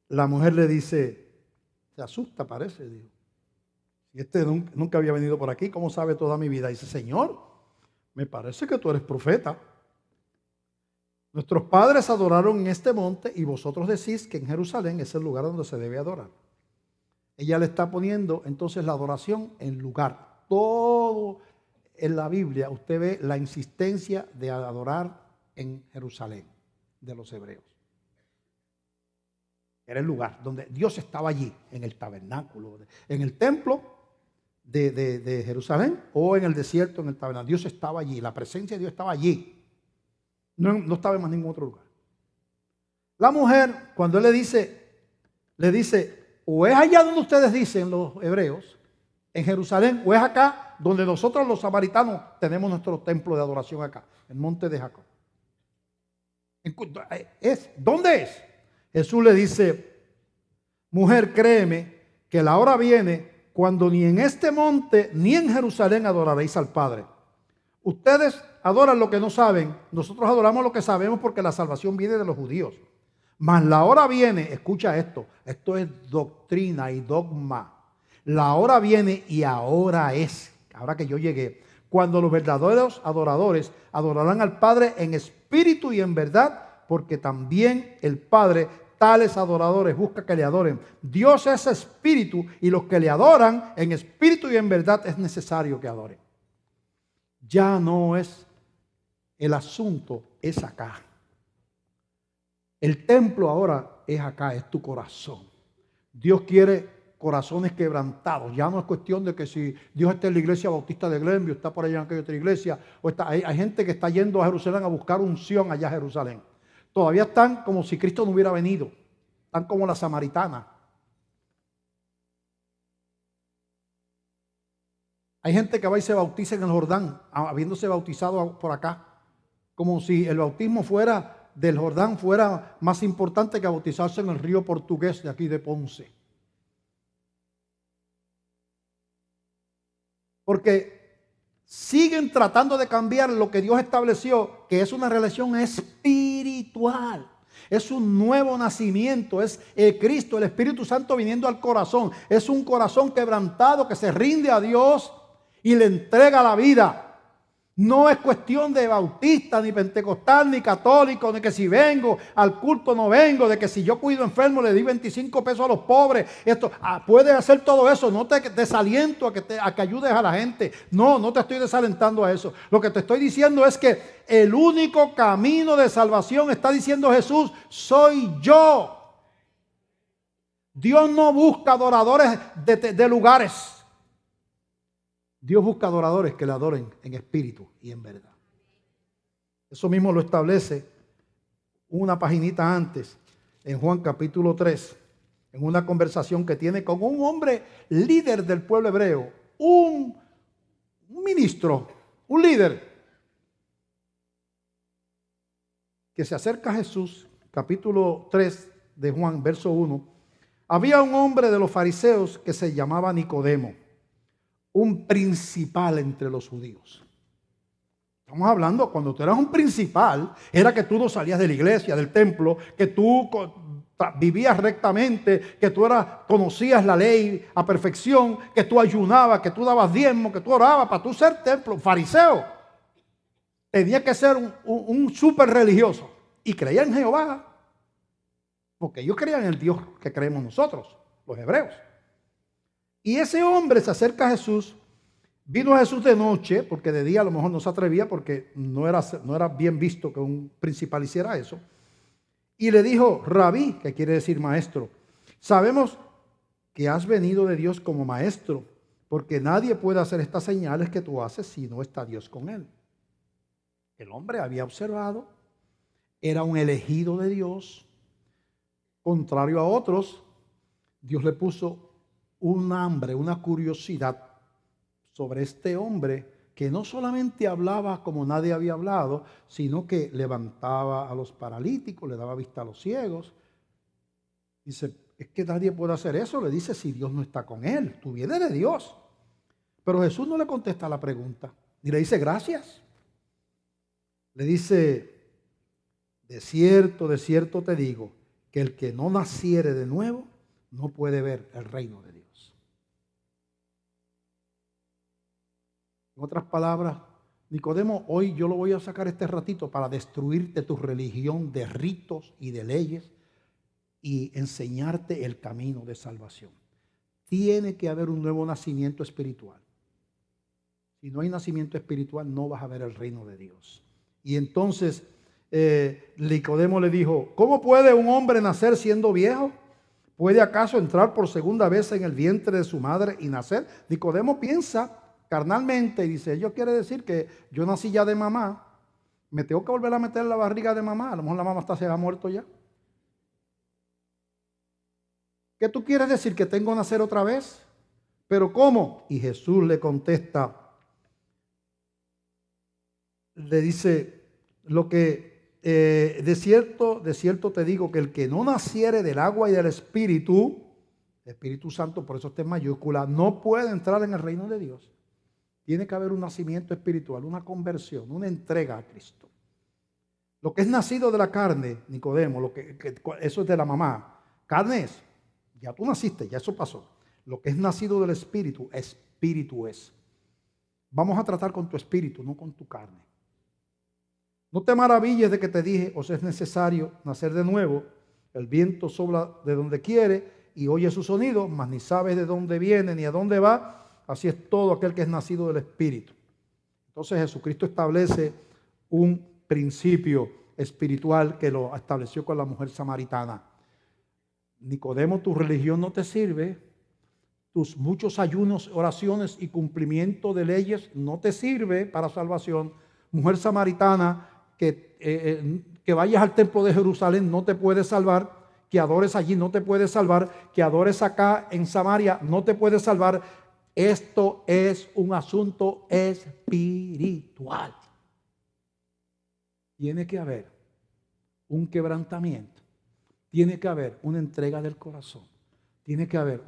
la mujer le dice, se asusta parece, dijo. Y nunca había venido por aquí, ¿cómo sabe toda mi vida? Dice, Señor, me parece que tú eres profeta. Nuestros padres adoraron en este monte y vosotros decís que en Jerusalén es el lugar donde se debe adorar. Ella le está poniendo entonces la adoración en lugar. Todo en la Biblia usted ve la insistencia de adorar en Jerusalén de los hebreos. Era el lugar donde Dios estaba allí, en el tabernáculo, en el templo de Jerusalén o en el desierto, en el tabernáculo. Dios estaba allí, la presencia de Dios estaba allí. No estaba en más ningún otro lugar. La mujer, cuando él le dice, o es allá donde ustedes dicen los hebreos, en Jerusalén, o es acá donde nosotros los samaritanos tenemos nuestro templo de adoración acá, el monte de Jacob. ¿Dónde es? Jesús le dice, mujer, créeme que la hora viene cuando ni en este monte ni en Jerusalén adoraréis al Padre. Ustedes adoran lo que no saben, nosotros adoramos lo que sabemos porque la salvación viene de los judíos. Mas la hora viene, escucha esto es doctrina y dogma. La hora viene y ahora es, ahora que yo llegué, cuando los verdaderos adoradores adorarán al Padre en espíritu y en verdad, porque también el Padre tales adoradores busca que le adoren. Dios es espíritu y los que le adoran en espíritu y en verdad es necesario que adoren. Ya no es el asunto, es acá. El templo ahora es acá, es tu corazón. Dios quiere corazones quebrantados. Ya no es cuestión de que si Dios está en la iglesia bautista de Glenview, está por allá en aquella otra iglesia, o hay gente que está yendo a Jerusalén a buscar unción allá a Jerusalén. Todavía están como si Cristo no hubiera venido. Están como la samaritana. Hay gente que va y se bautiza en el Jordán, habiéndose bautizado por acá. Como si el bautismo del Jordán fuera más importante que bautizarse en el río portugués de aquí de Ponce. Porque siguen tratando de cambiar lo que Dios estableció, que es una relación espiritual. Es un nuevo nacimiento, es Cristo, el Espíritu Santo viniendo al corazón. Es un corazón quebrantado que se rinde a Dios y le entrega la vida. No es cuestión de bautista, ni pentecostal, ni católico, ni que si vengo al culto no vengo, de que si yo cuido enfermo le di 25 pesos a los pobres. Puedes hacer todo eso, no te desaliento a que ayudes a la gente. No te estoy desalentando a eso. Lo que te estoy diciendo es que el único camino de salvación, está diciendo Jesús, soy yo. Dios no busca adoradores de lugares. Dios busca adoradores que le adoren en espíritu y en verdad. Eso mismo lo establece una paginita antes, en Juan capítulo 3, en una conversación que tiene con un hombre líder del pueblo hebreo, un ministro, un líder, que se acerca a Jesús, capítulo 3 de Juan, verso 1. Había un hombre de los fariseos que se llamaba Nicodemo, un principal entre los judíos. Estamos hablando, cuando tú eras un principal, era que tú no salías de la iglesia, del templo, que tú vivías rectamente, que tú conocías la ley a perfección, que tú ayunabas, que tú dabas diezmo, que tú orabas para tú ser templo, fariseo. Tenía que ser un súper religioso y creía en Jehová, porque ellos creían en el Dios que creemos nosotros, los hebreos. Y ese hombre se acerca a Jesús. Vino a Jesús de noche, porque de día a lo mejor no se atrevía, porque no era bien visto que un principal hiciera eso. Y le dijo, Rabí, que quiere decir maestro, sabemos que has venido de Dios como maestro, porque nadie puede hacer estas señales que tú haces si no está Dios con él. El hombre había observado, era un elegido de Dios, contrario a otros. Dios le puso un hambre, una curiosidad sobre este hombre que no solamente hablaba como nadie había hablado, sino que levantaba a los paralíticos, le daba vista a los ciegos. Dice, es que nadie puede hacer eso. Le dice, si Dios no está con él, tú vienes de Dios. Pero Jesús no le contesta la pregunta, ni le dice gracias. Le dice, de cierto te digo, que el que no naciere de nuevo, no puede ver el reino de Dios. En otras palabras, Nicodemo, hoy yo lo voy a sacar este ratito para destruirte tu religión de ritos y de leyes y enseñarte el camino de salvación. Tiene que haber un nuevo nacimiento espiritual. Si no hay nacimiento espiritual, no vas a ver el reino de Dios. Y entonces Nicodemo le dijo, ¿cómo puede un hombre nacer siendo viejo? ¿Puede acaso entrar por segunda vez en el vientre de su madre y nacer? Nicodemo piensa carnalmente y dice, ello quiere decir que yo nací ya de mamá, me tengo que volver a meter en la barriga de mamá, a lo mejor la mamá se ha muerto ya. ¿Qué tú quieres decir? ¿Que tengo que nacer otra vez? ¿Pero cómo? Y Jesús le contesta, le dice, lo que de cierto te digo, que el que no naciere del agua y del Espíritu Santo, por eso está en mayúscula, no puede entrar en el reino de Dios. Tiene que haber un nacimiento espiritual, una conversión, una entrega a Cristo. Lo que es nacido de la carne, Nicodemo, eso es de la mamá. Carne es, ya tú naciste, ya eso pasó. Lo que es nacido del Espíritu, Espíritu es. Vamos a tratar con tu espíritu, no con tu carne. No te maravilles de que te dije, os es necesario nacer de nuevo. El viento sopla de donde quiere y oye su sonido, mas ni sabes de dónde viene ni a dónde va. Así es todo aquel que es nacido del Espíritu. Entonces Jesucristo establece un principio espiritual que lo estableció con la mujer samaritana. Nicodemo, tu religión no te sirve. Tus muchos ayunos, oraciones y cumplimiento de leyes no te sirve para salvación. Mujer samaritana, que vayas al templo de Jerusalén no te puede salvar, que adores allí no te puede salvar, que adores acá en Samaria no te puede salvar. Esto es un asunto espiritual. Tiene que haber un quebrantamiento, tiene que haber una entrega del corazón, tiene que haber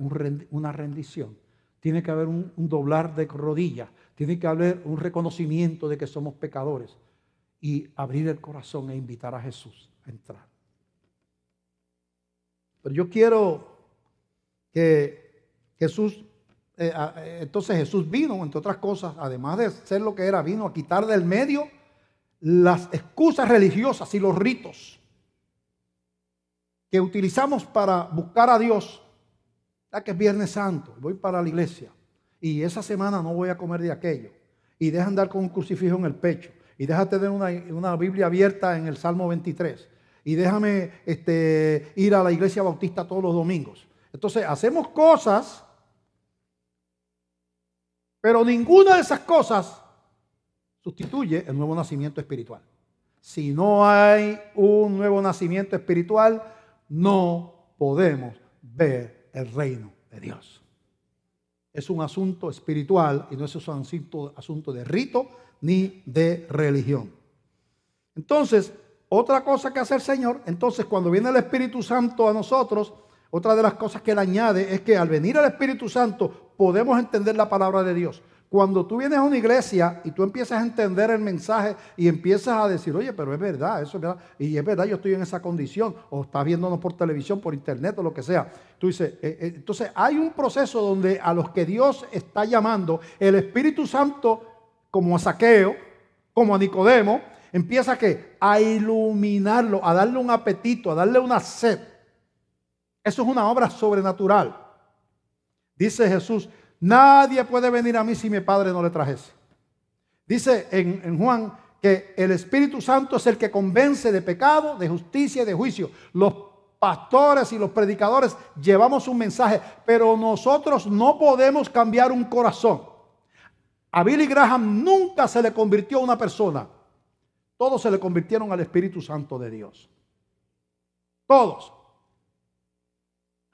una rendición, tiene que haber un doblar de rodillas, tiene que haber un reconocimiento de que somos pecadores y abrir el corazón e invitar a Jesús a entrar. Pero yo quiero que Jesús, entonces Jesús vino, entre otras cosas, además de ser lo que era, vino a quitar del medio las excusas religiosas y los ritos que utilizamos para buscar a Dios. Ya que es Viernes Santo, voy para la iglesia y esa semana no voy a comer de aquello, y deja andar con un crucifijo en el pecho, y déjate tener una Biblia abierta en el Salmo 23, y déjame ir a la iglesia bautista todos los domingos. Entonces hacemos cosas, pero ninguna de esas cosas sustituye el nuevo nacimiento espiritual. Si no hay un nuevo nacimiento espiritual, no podemos ver el reino de Dios. Es un asunto espiritual y no es un asunto de rito ni de religión. Entonces, otra cosa que hace el Señor, entonces cuando viene el Espíritu Santo a nosotros, otra de las cosas que Él añade es que al venir el Espíritu Santo podemos entender la palabra de Dios. Cuando tú vienes a una iglesia y tú empiezas a entender el mensaje y empiezas a decir, oye, pero es verdad, eso es verdad, y es verdad, yo estoy en esa condición, o estás viéndonos por televisión, por internet o lo que sea. Tú dices, entonces hay un proceso donde a los que Dios está llamando, el Espíritu Santo, como a Zaqueo, como a Nicodemo, empieza a iluminarlo, a darle un apetito, a darle una sed. Eso es una obra sobrenatural. Dice Jesús, nadie puede venir a mí si mi Padre no le trajese. Dice en Juan que el Espíritu Santo es el que convence de pecado, de justicia y de juicio. Los pastores y los predicadores llevamos un mensaje, pero nosotros no podemos cambiar un corazón. A Billy Graham nunca se le convirtió a una persona. Todos se le convirtieron al Espíritu Santo de Dios. Todos.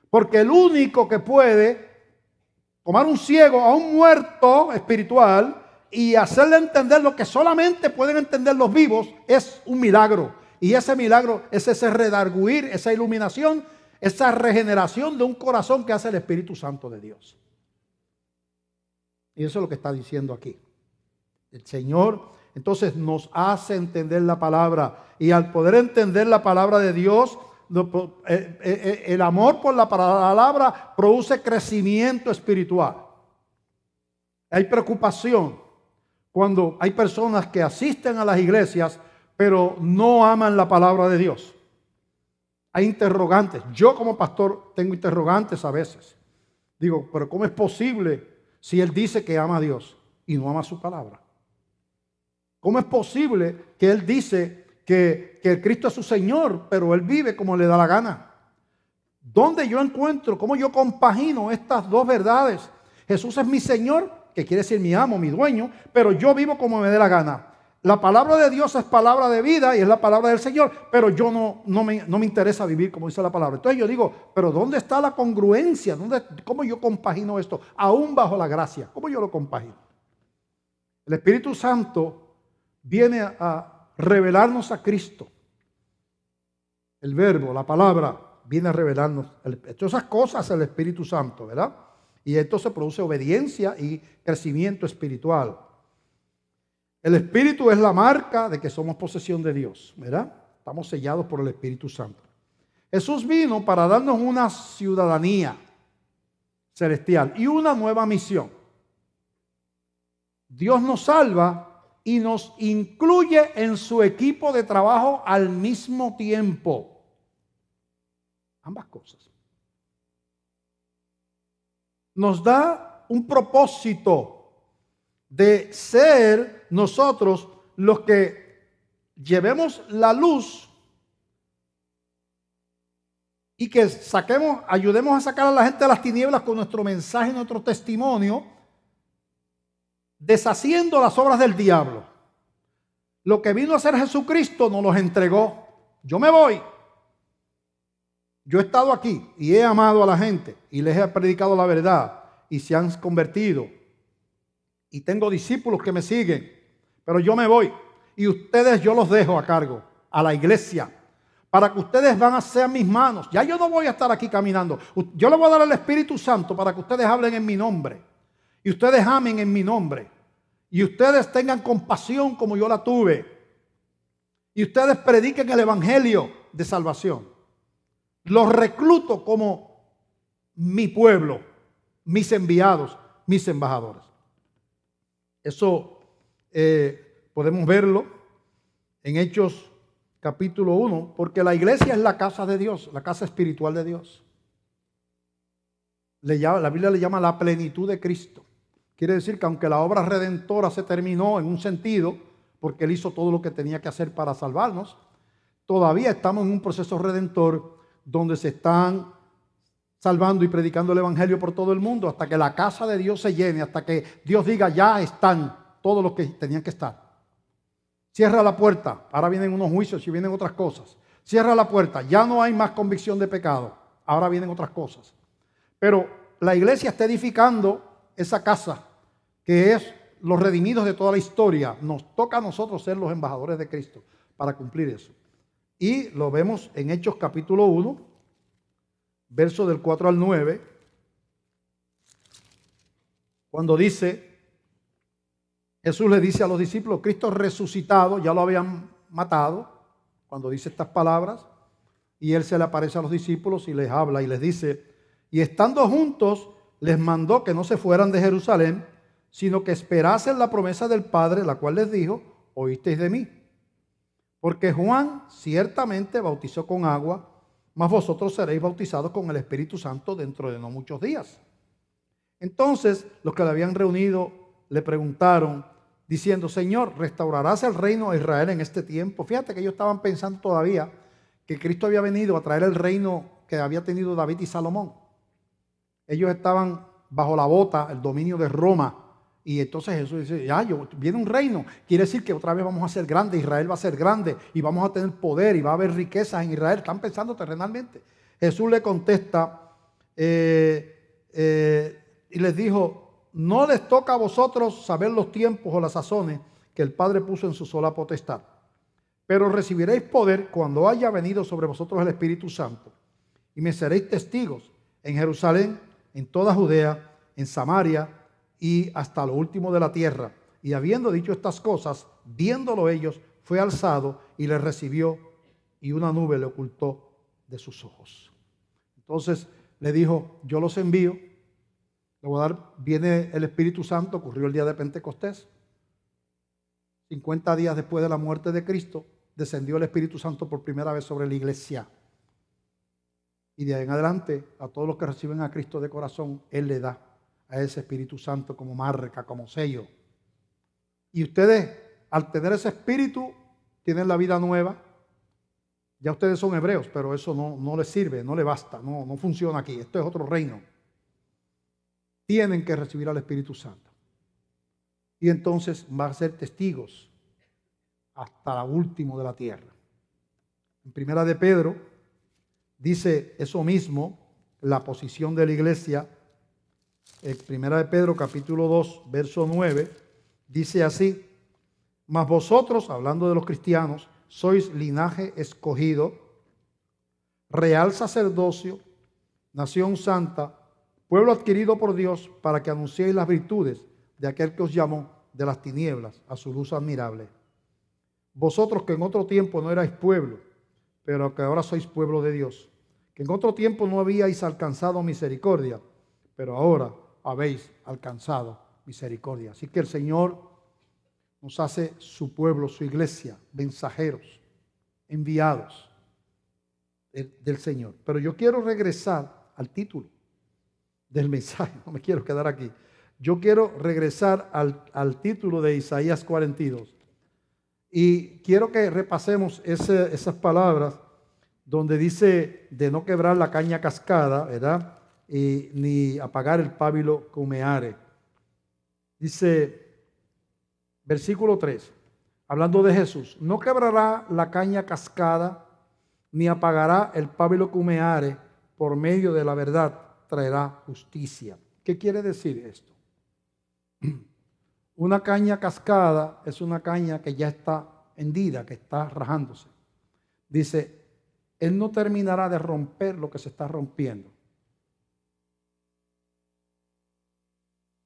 Porque el único que puede tomar un ciego a un muerto espiritual y hacerle entender lo que solamente pueden entender los vivos es un milagro. Y ese milagro es ese redarguir, esa iluminación, esa regeneración de un corazón que hace el Espíritu Santo de Dios. Y eso es lo que está diciendo aquí. El Señor entonces nos hace entender la palabra. Y al poder entender la palabra de Dios, el amor por la palabra produce crecimiento espiritual. Hay preocupación cuando hay personas que asisten a las iglesias pero no aman la palabra de Dios. Hay interrogantes. Yo como pastor tengo interrogantes a veces. Digo, pero ¿cómo es posible si él dice que ama a Dios y no ama su palabra? ¿Cómo es posible que él dice que el Cristo es su Señor, pero él vive como le da la gana? ¿Dónde yo encuentro, cómo yo compagino estas dos verdades? Jesús es mi Señor, que quiere decir mi amo, mi dueño, pero yo vivo como me dé la gana. La palabra de Dios es palabra de vida y es la palabra del Señor, pero yo no me interesa vivir como dice la palabra. Entonces yo digo, pero ¿dónde está la congruencia? ¿Cómo yo compagino esto? Aún bajo la gracia, ¿cómo yo lo compagino? El Espíritu Santo viene a revelarnos a Cristo. El verbo, la palabra, viene a revelarnos. Todas esas cosas el Espíritu Santo, ¿verdad? Y esto se produce obediencia y crecimiento espiritual. El Espíritu es la marca de que somos posesión de Dios, ¿verdad? Estamos sellados por el Espíritu Santo. Jesús vino para darnos una ciudadanía celestial y una nueva misión. Dios nos salva y nos incluye en su equipo de trabajo al mismo tiempo. Ambas cosas. Nos da un propósito de ser nosotros los que llevemos la luz y que ayudemos a sacar a la gente de las tinieblas con nuestro mensaje, nuestro testimonio, deshaciendo las obras del diablo. Lo que vino a hacer Jesucristo nos los entregó. Yo me voy. Yo he estado aquí y he amado a la gente y les he predicado la verdad y se han convertido. Y tengo discípulos que me siguen, pero yo me voy. Y ustedes yo los dejo a cargo, a la iglesia, para que ustedes van a ser mis manos. Ya yo no voy a estar aquí caminando. Yo les voy a dar el Espíritu Santo para que ustedes hablen en mi nombre. Y ustedes amen en mi nombre. Y ustedes tengan compasión como yo la tuve. Y ustedes prediquen el evangelio de salvación. Los recluto como mi pueblo, mis enviados, mis embajadores. Eso podemos verlo en Hechos capítulo 1, porque la iglesia es la casa de Dios, la casa espiritual de Dios. La Biblia le llama la plenitud de Cristo. Quiere decir que aunque la obra redentora se terminó en un sentido, porque Él hizo todo lo que tenía que hacer para salvarnos, todavía estamos en un proceso redentor donde se están salvando y predicando el evangelio por todo el mundo hasta que la casa de Dios se llene, hasta que Dios diga ya están todos los que tenían que estar. Cierra la puerta. Ahora vienen unos juicios y vienen otras cosas. Cierra la puerta. Ya no hay más convicción de pecado. Ahora vienen otras cosas. Pero la iglesia está edificando esa casa que es los redimidos de toda la historia. Nos toca a nosotros ser los embajadores de Cristo para cumplir eso. Y lo vemos en Hechos capítulo 1, verso del 4 al 9, cuando dice, Jesús le dice a los discípulos, Cristo resucitado, ya lo habían matado, cuando dice estas palabras, y Él se le aparece a los discípulos y les habla y les dice, y estando juntos, les mandó que no se fueran de Jerusalén, sino que esperasen la promesa del Padre, la cual les dijo, oísteis de mí. Porque Juan ciertamente bautizó con agua, mas vosotros seréis bautizados con el Espíritu Santo dentro de no muchos días. Entonces los que le habían reunido le preguntaron, diciendo, Señor, ¿restaurarás el reino a Israel en este tiempo? Fíjate que ellos estaban pensando todavía que Cristo había venido a traer el reino que había tenido David y Salomón. Ellos estaban bajo la bota, el dominio de Roma. Y entonces Jesús dice, viene un reino. Quiere decir que otra vez vamos a ser grandes, Israel va a ser grande y vamos a tener poder y va a haber riquezas en Israel. Están pensando terrenalmente. Jesús le contesta y les dijo, no les toca a vosotros saber los tiempos o las sazones que el Padre puso en su sola potestad. Pero recibiréis poder cuando haya venido sobre vosotros el Espíritu Santo. Y me seréis testigos en Jerusalén, en toda Judea, en Samaria y hasta lo último de la tierra. Y habiendo dicho estas cosas, viéndolo ellos, fue alzado y le recibió y una nube le ocultó de sus ojos. Entonces le dijo, yo los envío, le voy a dar, viene el Espíritu Santo, ocurrió el día de Pentecostés. 50 días después de la muerte de Cristo, descendió el Espíritu Santo por primera vez sobre la iglesia. Y de ahí en adelante, a todos los que reciben a Cristo de corazón, Él le da a ese Espíritu Santo como marca, como sello. Y ustedes, al tener ese Espíritu, tienen la vida nueva. Ya ustedes son hebreos, pero eso no les sirve, no les basta, no funciona aquí. Esto es otro reino. Tienen que recibir al Espíritu Santo. Y entonces van a ser testigos hasta la última de la tierra. En Primera de Pedro dice eso mismo, la posición de la iglesia. En Primera de Pedro capítulo 2, verso 9, dice así, mas vosotros, hablando de los cristianos, sois linaje escogido, real sacerdocio, nación santa, pueblo adquirido por Dios, para que anunciéis las virtudes de aquel que os llamó de las tinieblas a su luz admirable. Vosotros que en otro tiempo no erais pueblo, pero que ahora sois pueblo de Dios, que en otro tiempo no habíais alcanzado misericordia, pero ahora habéis alcanzado misericordia. Así que el Señor nos hace su pueblo, su iglesia, mensajeros, enviados del Señor. Pero yo quiero regresar al título del mensaje, no me quiero quedar aquí. Yo quiero regresar al título de Isaías 42. Y quiero que repasemos esas palabras donde dice de no quebrar la caña cascada, ¿verdad? Ni apagar el pábilo que humeare. Dice, versículo 3, hablando de Jesús, no quebrará la caña cascada, ni apagará el pábilo que humeare, por medio de la verdad traerá justicia. ¿Qué quiere decir esto? Una caña cascada es una caña que ya está hendida, que está rajándose. Dice, Él no terminará de romper lo que se está rompiendo.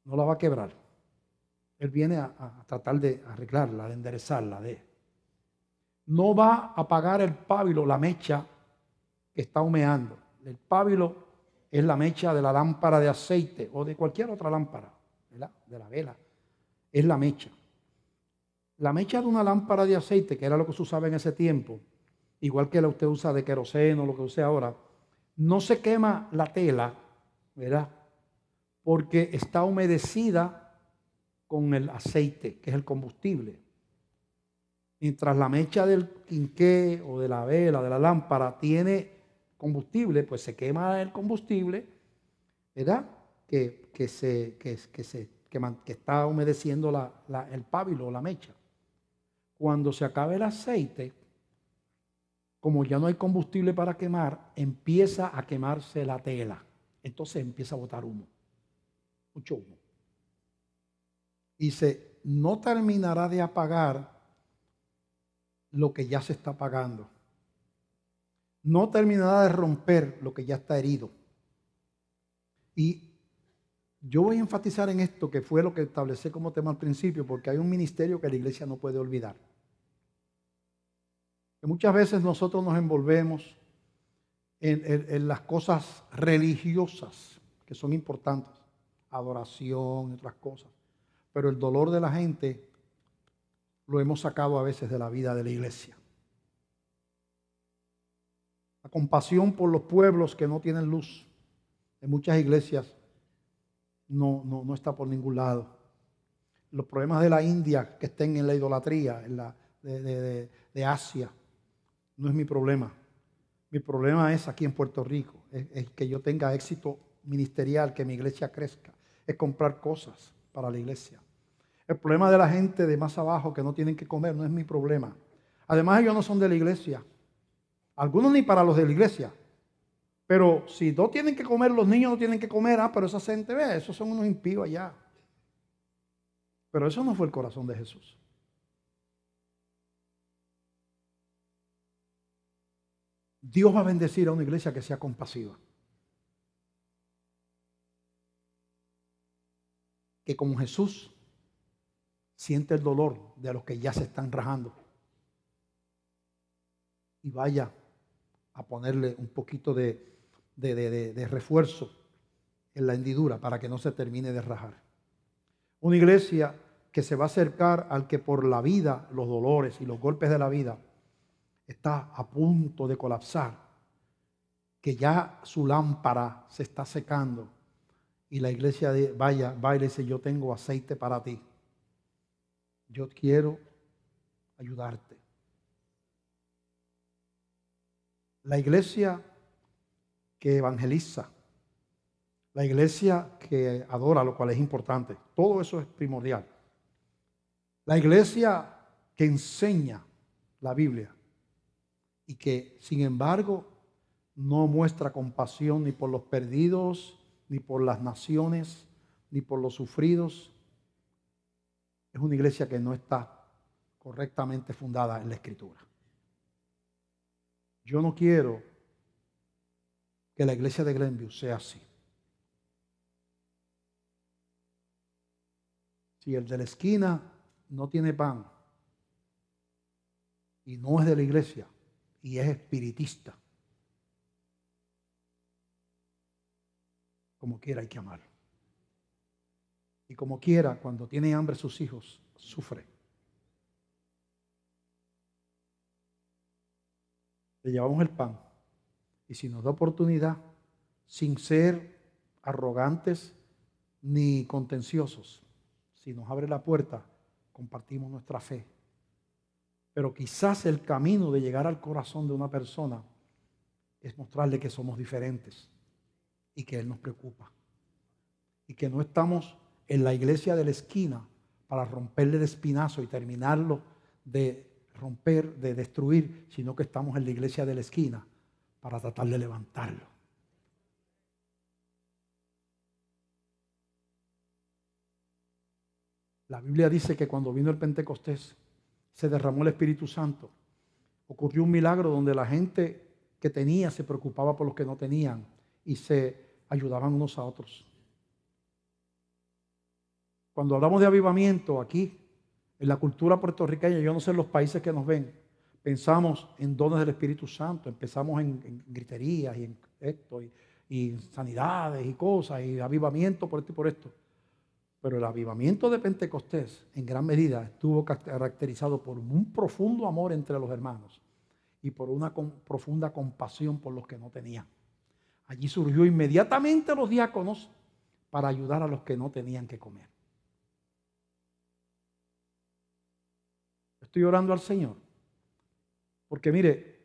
No la va a quebrar. Él viene a tratar de arreglarla, de enderezarla. No va a apagar el pábilo, la mecha que está humeando. El pábilo es la mecha de la lámpara de aceite o de cualquier otra lámpara, ¿verdad? De la vela. Es la mecha. La mecha de una lámpara de aceite, que era lo que se usaba en ese tiempo, igual que la usted usa de queroseno, lo que use ahora, no se quema la tela, ¿verdad? Porque está humedecida con el aceite, que es el combustible. Mientras la mecha del quinqué o de la vela, de la lámpara, tiene combustible, pues se quema el combustible, ¿verdad? Que está humedeciendo el pábilo o la mecha. cuando se acabe el aceite, como ya no hay combustible para quemar, empieza a quemarse la tela. Entonces empieza a botar humo, mucho humo. Y no terminará de apagar lo que ya se está apagando. No terminará de romper lo que ya está herido. Y yo voy a enfatizar en esto, que fue lo que establecí como tema al principio, porque hay un ministerio que la iglesia no puede olvidar. Que muchas veces nosotros nos envolvemos en las cosas religiosas, que son importantes, adoración y otras cosas. Pero el dolor de la gente lo hemos sacado a veces de la vida de la iglesia. La compasión por los pueblos que no tienen luz. En muchas iglesias no está por ningún lado. Los problemas de la India que estén en la idolatría, de Asia, no es mi problema. Mi problema es aquí en Puerto Rico, es que yo tenga éxito ministerial, que mi iglesia crezca, es comprar cosas para la iglesia. El problema de la gente de más abajo que no tienen que comer no es mi problema. Además, ellos no son de la iglesia. Algunos ni para los de la iglesia. Pero si no tienen que comer, los niños no tienen que comer, pero esa gente, esos son unos impíos allá. Pero eso no fue el corazón de Jesús. Dios va a bendecir a una iglesia que sea compasiva. Que como Jesús siente el dolor de los que ya se están rajando. Y vaya a ponerle un poquito de refuerzo en la hendidura para que no se termine de rajar. Una iglesia que se va a acercar al que por la vida, los dolores y los golpes de la vida está a punto de colapsar, que ya su lámpara se está secando y la iglesia va y le dice: yo tengo aceite para ti, yo quiero ayudarte. La iglesia que evangeliza, la iglesia que adora, lo cual es importante, todo eso es primordial. La iglesia que enseña la Biblia y que sin embargo no muestra compasión ni por los perdidos, ni por las naciones, ni por los sufridos, es una iglesia que no está correctamente fundada en la Escritura. Yo no quiero que la iglesia de Glenview sea así. Si el de la esquina no tiene pan y no es de la iglesia y es espiritista, como quiera hay que amarlo. Y como quiera, cuando tiene hambre sus hijos, sufre. Le llevamos el pan. Y si nos da oportunidad, sin ser arrogantes ni contenciosos, si nos abre la puerta, compartimos nuestra fe. Pero quizás el camino de llegar al corazón de una persona es mostrarle que somos diferentes y que Él nos preocupa. Y que no estamos en la iglesia de la esquina para romperle el espinazo y terminarlo de romper, de destruir, sino que estamos en la iglesia de la esquina para tratar de levantarlo. La Biblia dice que cuando vino el Pentecostés se derramó el Espíritu Santo. Ocurrió un milagro donde la gente que tenía se preocupaba por los que no tenían y se ayudaban unos a otros. Cuando hablamos de avivamiento aquí, en la cultura puertorriqueña, yo no sé en los países que nos ven, pensamos en dones del Espíritu Santo, empezamos en griterías y en esto, y sanidades y cosas, y avivamiento por esto y por esto. Pero el avivamiento de Pentecostés, en gran medida, estuvo caracterizado por un profundo amor entre los hermanos y por una profunda compasión por los que no tenían. Allí surgió inmediatamente los diáconos para ayudar a los que no tenían que comer. Estoy orando al Señor. Porque mire,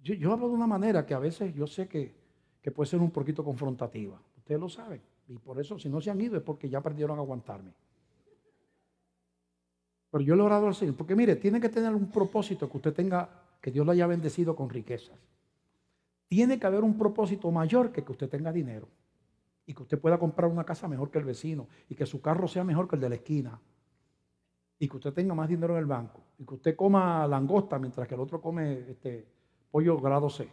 yo hablo de una manera que a veces yo sé que puede ser un poquito confrontativa. Ustedes lo saben. Y por eso, si no se han ido, es porque ya perdieron a aguantarme. Pero yo le he orado al Señor, porque mire, tiene que tener un propósito que usted tenga, que Dios lo haya bendecido con riquezas. Tiene que haber un propósito mayor que usted tenga dinero y que usted pueda comprar una casa mejor que el vecino y que su carro sea mejor que el de la esquina y que usted tenga más dinero en el banco y que usted coma langosta mientras que el otro come pollo grado C.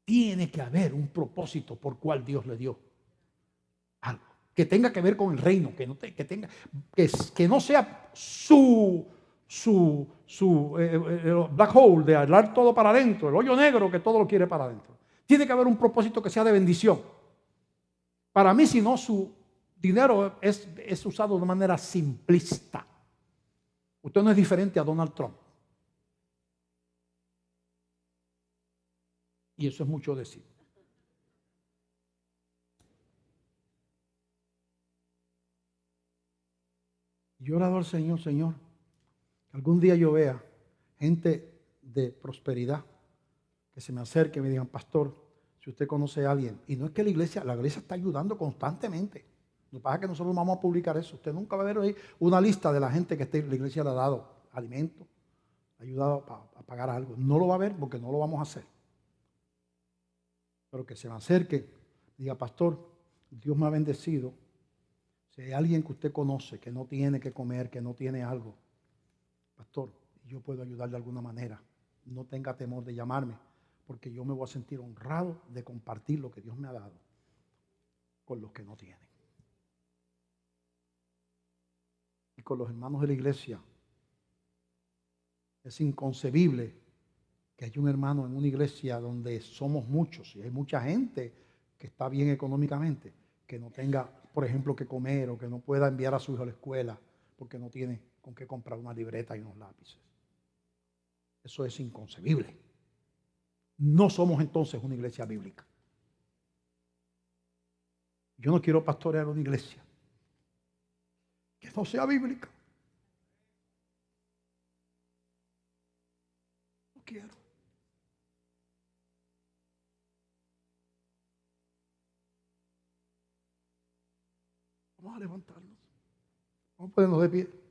Tiene que haber un propósito por cual Dios le dio algo que tenga que ver con el reino, que no sea su black hole de hablar todo para adentro, el hoyo negro que todo lo quiere para adentro. Tiene que haber un propósito que sea de bendición. Para mí, si no, su dinero es usado de manera simplista. Usted no es diferente a Donald Trump. Y eso es mucho decir. Yo he orado al Señor, Señor, que algún día yo vea gente de prosperidad que se me acerque y me digan, pastor, si usted conoce a alguien, y no es que la iglesia está ayudando constantemente. Lo que pasa es que nosotros vamos a publicar eso. Usted nunca va a ver ahí una lista de la gente que la iglesia le ha dado alimentos, ha ayudado a pagar algo. No lo va a ver porque no lo vamos a hacer. Pero que se me acerque, diga, pastor, Dios me ha bendecido. Si hay alguien que usted conoce que no tiene que comer, que no tiene algo, pastor, yo puedo ayudar de alguna manera. No tenga temor de llamarme, porque yo me voy a sentir honrado de compartir lo que Dios me ha dado con los que no tienen. Y con los hermanos de la iglesia. Es inconcebible que haya un hermano en una iglesia donde somos muchos y hay mucha gente que está bien económicamente, que no tenga, por ejemplo, que comer o que no pueda enviar a su hijo a la escuela porque no tiene con qué comprar una libreta y unos lápices. Eso es inconcebible. No somos entonces una iglesia bíblica. Yo no quiero pastorear una iglesia que no sea bíblica. No quiero. Vamos a levantarnos. Vamos a ponernos de pie.